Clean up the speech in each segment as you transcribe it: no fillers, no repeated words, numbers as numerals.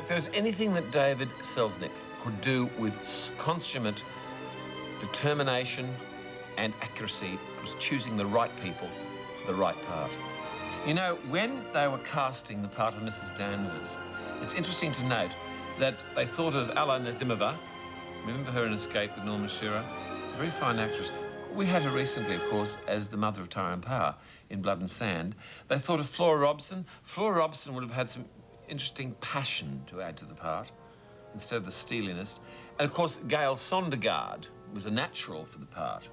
if there was anything that David Selznick could do with consummate determination and accuracy, it was choosing the right people for the right part. You know, when they were casting the part of Mrs. Danvers, it's interesting to note that they thought of Alla Nazimova. Remember her in Escape with Norma Shearer? A very fine actress. We had her recently, of course, as the mother of Tyrone Power in Blood and Sand. They thought of Flora Robson. Flora Robson would have had some interesting passion to add to the part instead of the steeliness. And, of course, Gail Sondergaard was a natural for the part.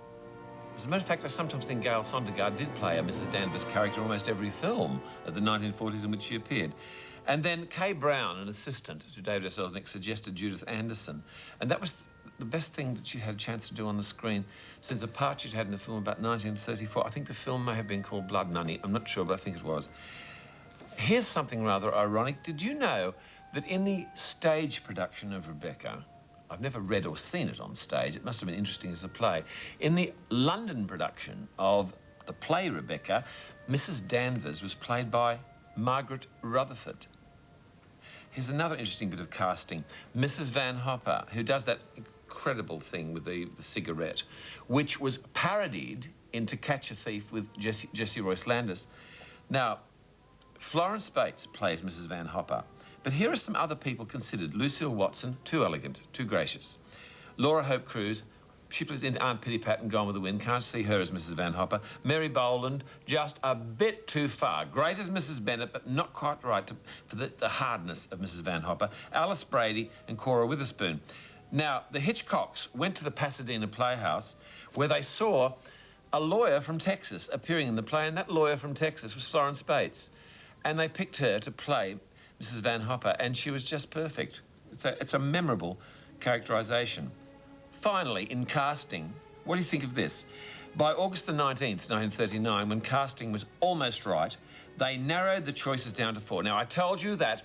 As a matter of fact, I sometimes think Gail Sondergaard did play a Mrs. Danvers character almost every film of the 1940s in which she appeared. And then Kay Brown, an assistant to David S. Selznick, suggested Judith Anderson. And that was the best thing that she had a chance to do on the screen since a part she'd had in a film about 1934. I think the film may have been called Blood Money. I'm not sure, but I think it was. Here's something rather ironic. Did you know that in the stage production of Rebecca, I've never read or seen it on stage, it must have been interesting as a play, in the London production of the play Rebecca, Mrs. Danvers was played by Margaret Rutherford. Here's another interesting bit of casting. Mrs. Van Hopper, who does that incredible thing with the cigarette, which was parodied in To Catch a Thief with Jessie Royce Landis. Now, Florence Bates plays Mrs. Van Hopper, but here are some other people considered. Lucille Watson, too elegant, too gracious. Laura Hope Cruz, she plays into Aunt Pittypat and Gone with the Wind. Can't see her as Mrs. Van Hopper. Mary Boland, just a bit too far. Great as Mrs. Bennet, but not quite right for the hardness of Mrs. Van Hopper. Alice Brady and Cora Witherspoon. Now, the Hitchcocks went to the Pasadena Playhouse where they saw a lawyer from Texas appearing in the play, and that lawyer from Texas was Florence Bates. And they picked her to play Mrs. Van Hopper, and she was just perfect. It's a memorable characterisation. Finally, in casting, what do you think of this? By August the 19th, 1939, when casting was almost right, they narrowed the choices down to 4. Now, I told you that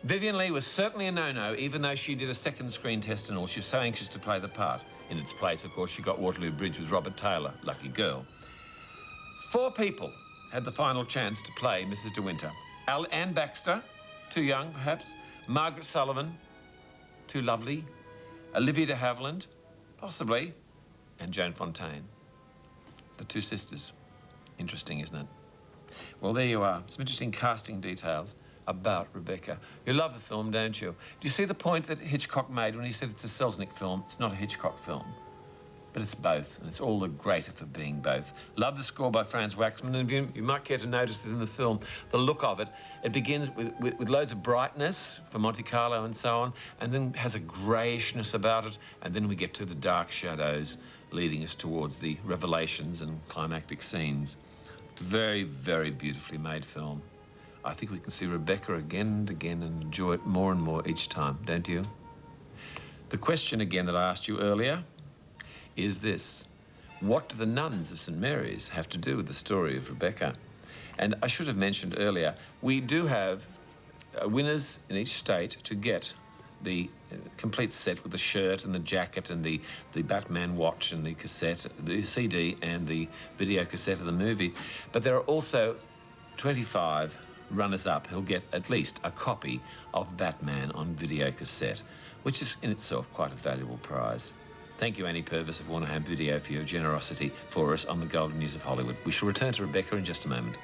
Vivien Leigh was certainly a no-no, even though she did a second screen test and all. She was so anxious to play the part. In its place, of course, she got Waterloo Bridge with Robert Taylor. Lucky girl. 4 people had the final chance to play Mrs. De Winter. Anne Baxter, too young, perhaps. Margaret Sullivan, too lovely. Olivia de Havilland, possibly. And Joan Fontaine. The 2 sisters. Interesting, isn't it? Well, there you are. Some interesting casting details about Rebecca. You love the film, don't you? Do you see the point that Hitchcock made when he said it's a Selznick film? It's not a Hitchcock film. But it's both, and it's all the greater for being both. Love the score by Franz Waxman, and you might care to notice that in the film, the look of it, it begins with loads of brightness for Monte Carlo and so on, and then has a greyishness about it, and then we get to the dark shadows leading us towards the revelations and climactic scenes. Very, very beautifully made film. I think we can see Rebecca again and again and enjoy it more and more each time, don't you? The question again that I asked you earlier is this: what do the nuns of St. Mary's have to do with the story of Rebecca? And I should have mentioned earlier, we do have winners in each state to get the complete set with the shirt and the jacket and the Batman watch and the cassette, the CD and the video cassette of the movie. But there are also 25 runners-up who'll get at least a copy of Batman on video cassette, which is in itself quite a valuable prize. Thank you, Annie Purvis of Warner Home Video, for your generosity for us on the Golden News of Hollywood. We shall return to Rebecca in just a moment.